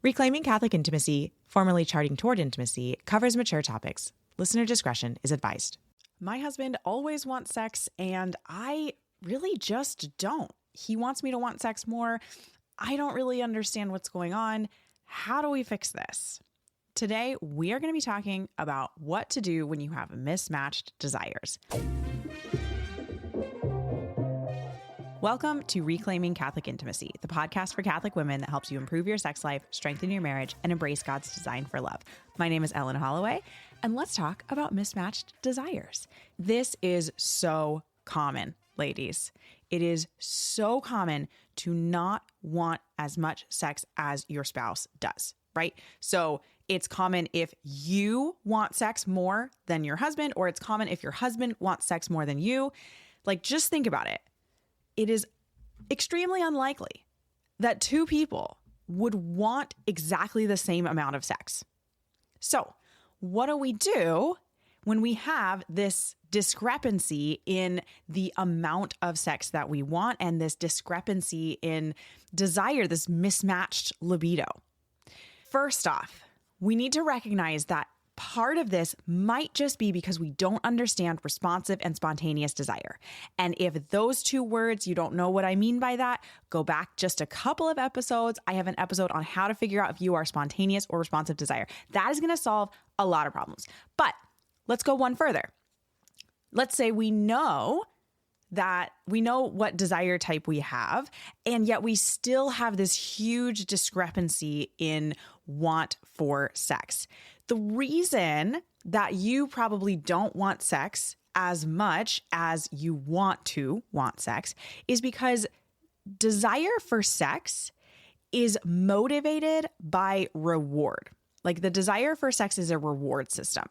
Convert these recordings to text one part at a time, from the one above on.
Reclaiming Catholic Intimacy, formerly Charting Toward Intimacy, covers mature topics. Listener discretion is advised. My husband always wants sex, and I really just don't. He wants me to want sex more. I don't really understand what's going on. How do we fix this? Today, we are going to be talking about what to do when you have mismatched desires. Welcome to Reclaiming Catholic Intimacy, the podcast for Catholic women that helps you improve your sex life, strengthen your marriage, and embrace God's design for love. My name is Ellen Holloway, and let's talk about mismatched desires. This is so common, ladies. It is so common to not want as much sex as your spouse does, right? So it's common if you want sex more than your husband, or it's common if your husband wants sex more than you. Like, just think about it. It is extremely unlikely that two people would want exactly the same amount of sex. So, what do we do when we have this discrepancy in the amount of sex that we want and this discrepancy in desire, this mismatched libido? First off, we need to recognize that part of this might just be because we don't understand responsive and spontaneous desire. And if those two words, you don't know what I mean by that, go back just a couple of episodes. I have an episode on how to figure out if you are spontaneous or responsive desire. That is going to solve a lot of problems. But let's go one further. Let's say we know what desire type we have, and yet we still have this huge discrepancy in want for sex. The reason that you probably don't want sex as much as you want sex is because desire for sex is motivated by reward. Like, the desire for sex is a reward system.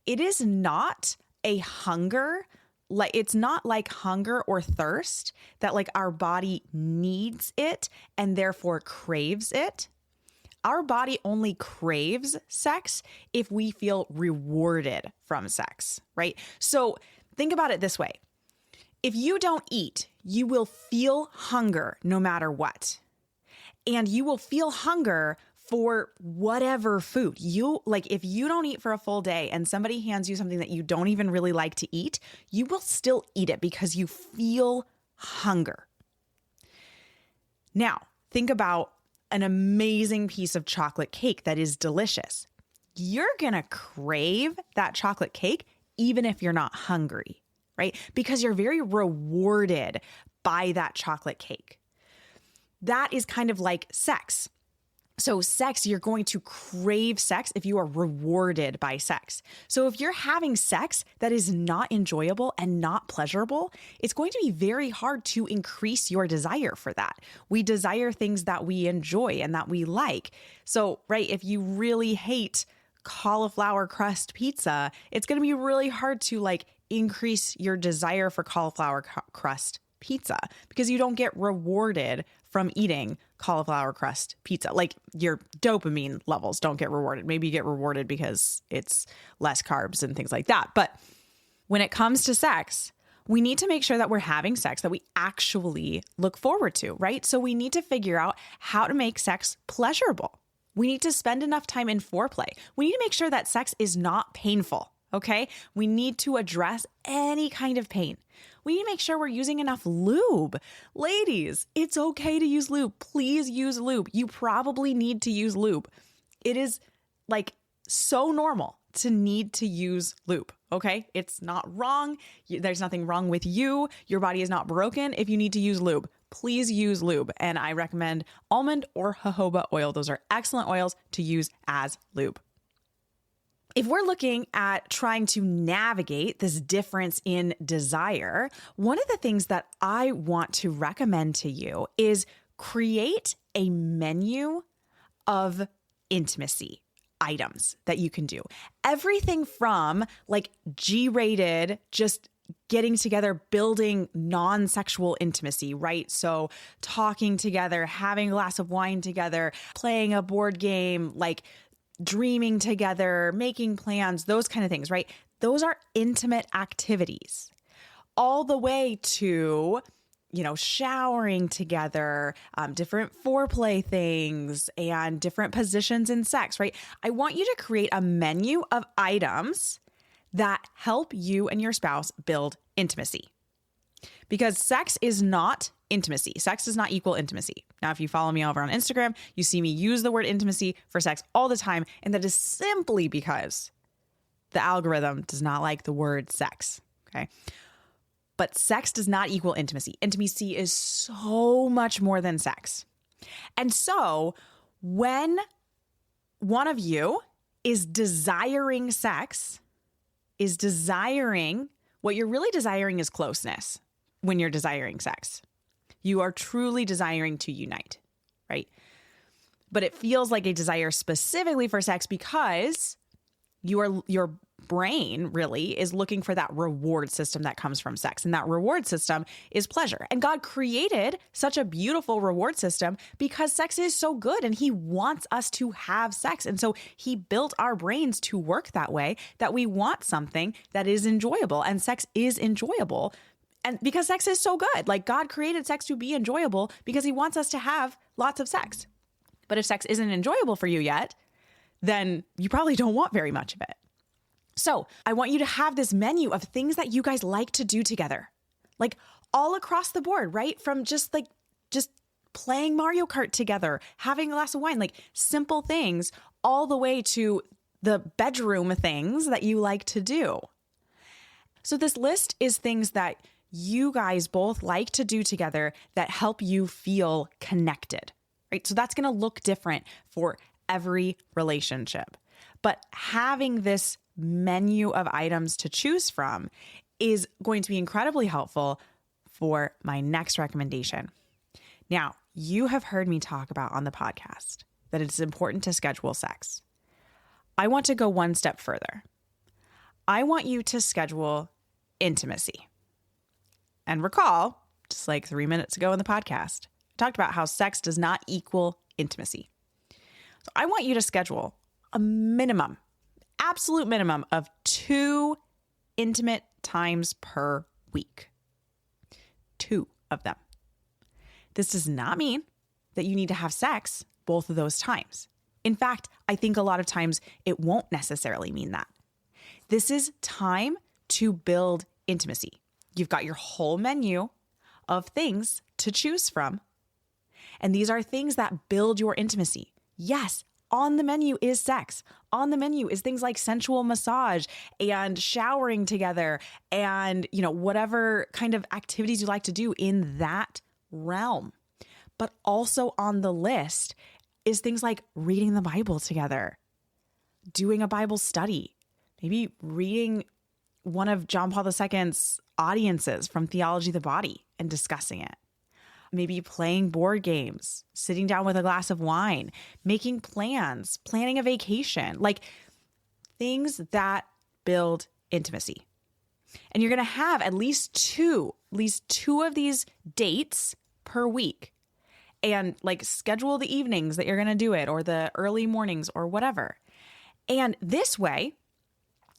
It is not a hunger. Like, it's not like hunger or thirst that like our body needs it and therefore craves it. Our body only craves sex if we feel rewarded from sex, right? So think about it this way. If you don't eat, you will feel hunger no matter what. And you will feel hunger for whatever food. If you don't eat for a full day and somebody hands you something that you don't even really like to eat, you will still eat it because you feel hunger. Now, think about an amazing piece of chocolate cake that is delicious. You're gonna crave that chocolate cake even if you're not hungry, right? Because you're very rewarded by that chocolate cake. That is kind of like sex. So sex, you're going to crave sex if you are rewarded by sex. So if you're having sex that is not enjoyable and not pleasurable, it's going to be very hard to increase your desire for that. We desire things that we enjoy and that we like. So, right, if you really hate cauliflower crust pizza, it's going to be really hard to increase your desire for cauliflower crust pizza because you don't get rewarded from eating cauliflower crust pizza. Like, your dopamine levels don't get rewarded. Maybe you get rewarded because it's less carbs and things like that. But when it comes to sex, we need to make sure that we're having sex that we actually look forward to, right? So we need to figure out how to make sex pleasurable. We need to spend enough time in foreplay. We need to make sure that sex is not painful, okay? We need to address any kind of pain. We need to make sure we're using enough lube. Ladies, it's okay to use lube. Please use lube. You probably need to use lube. It is so normal to need to use lube, okay? It's not wrong. There's nothing wrong with you. Your body is not broken if you need to use lube. Please use lube. And I recommend almond or jojoba oil. Those are excellent oils to use as lube. If we're looking at trying to navigate this difference in desire, one of the things that I want to recommend to you is create a menu of intimacy items that you can do. Everything from G-rated, just getting together, building non-sexual intimacy, right? So talking together, having a glass of wine together, playing a board game, dreaming together, making plans, those kind of things, right? Those are intimate activities. All the way to showering together, different foreplay things, and different positions in sex, right? I want you to create a menu of items that help you and your spouse build intimacy. Because sex is not intimacy. Sex does not equal intimacy. Now, if you follow me over on Instagram, you see me use the word intimacy for sex all the time. And that is simply because the algorithm does not like the word sex. Okay. But sex does not equal intimacy. Intimacy is so much more than sex. And so when one of you is desiring sex, what you're really desiring is closeness when you're desiring sex. You are truly desiring to unite, right? But it feels like a desire specifically for sex because your brain really is looking for that reward system that comes from sex. And that reward system is pleasure. And God created such a beautiful reward system because sex is so good and he wants us to have sex. And so he built our brains to work that way, that we want something that is enjoyable, and sex is enjoyable. And because sex is so good, like God created sex to be enjoyable because he wants us to have lots of sex. But if sex isn't enjoyable for you yet, then you probably don't want very much of it. So I want you to have this menu of things that you guys like to do together, like all across the board, right? From just playing Mario Kart together, having a glass of wine, like simple things, all the way to the bedroom things that you like to do. So this list is things that you guys both like to do together that help you feel connected, right? So that's going to look different for every relationship. But having this menu of items to choose from is going to be incredibly helpful for my next recommendation. Now, you have heard me talk about on the podcast that it's important to schedule sex. I want to go one step further. I want you to schedule intimacy. And recall, just like 3 minutes ago in the podcast, I talked about how sex does not equal intimacy. So I want you to schedule a minimum, absolute minimum of 2 intimate times per week. 2 of them. This does not mean that you need to have sex both of those times. In fact, I think a lot of times it won't necessarily mean that. This is time to build intimacy. You've got your whole menu of things to choose from. And these are things that build your intimacy. Yes, on the menu is sex. On the menu is things like sensual massage and showering together and, whatever kind of activities you like to do in that realm. But also on the list is things like reading the Bible together, doing a Bible study, maybe reading one of John Paul II's audiences from Theology of the Body and discussing it. Maybe playing board games, sitting down with a glass of wine, making plans, planning a vacation, like things that build intimacy. And you're going to have at least two of these dates per week, and like schedule the evenings that you're going to do it or the early mornings or whatever. And this way,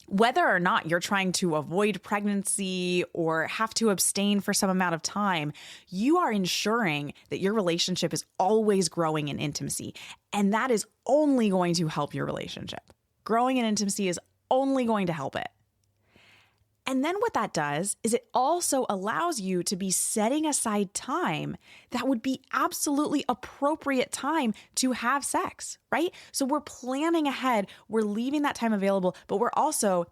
whether or not you're trying to avoid pregnancy or have to abstain for some amount of time, you are ensuring that your relationship is always growing in intimacy. And that is only going to help your relationship. Growing in intimacy is only going to help it. And then what that does is it also allows you to be setting aside time that would be absolutely appropriate time to have sex, right? So we're planning ahead, we're leaving that time available, but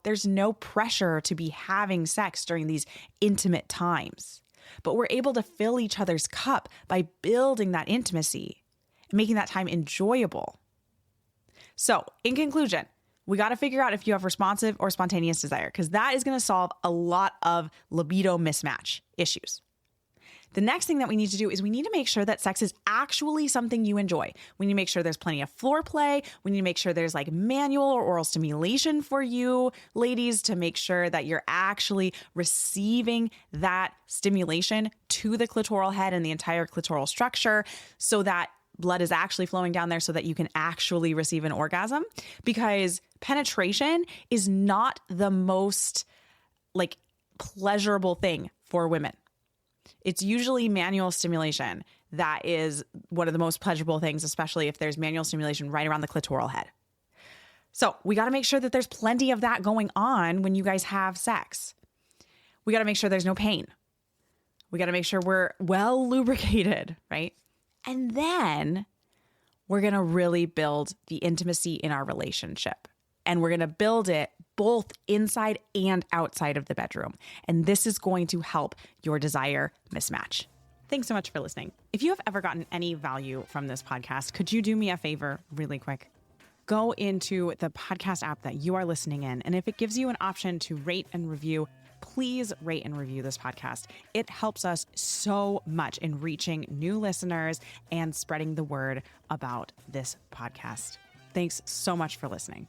there's no pressure to be having sex during these intimate times. But we're able to fill each other's cup by building that intimacy and making that time enjoyable. So in conclusion, we got to figure out if you have responsive or spontaneous desire, because that is going to solve a lot of libido mismatch issues. The next thing that we need to do is we need to make sure that sex is actually something you enjoy. We need to make sure there's plenty of foreplay. We need to make sure there's like manual or oral stimulation for you, ladies, to make sure that you're actually receiving that stimulation to the clitoral head and the entire clitoral structure so that blood is actually flowing down there so that you can actually receive an orgasm, because penetration is not the most pleasurable thing for women. It's usually manual stimulation that is one of the most pleasurable things, especially if there's manual stimulation right around the clitoral head. So we got to make sure that there's plenty of that going on when you guys have sex. We got to make sure there's no pain. We got to make sure we're well lubricated, right? And then we're going to really build the intimacy in our relationship. And we're going to build it both inside and outside of the bedroom. And this is going to help your desire mismatch. Thanks so much for listening. If you have ever gotten any value from this podcast, could you do me a favor really quick? Go into the podcast app that you are listening in. And if it gives you an option to rate and review, please rate and review this podcast. It helps us so much in reaching new listeners and spreading the word about this podcast. Thanks so much for listening.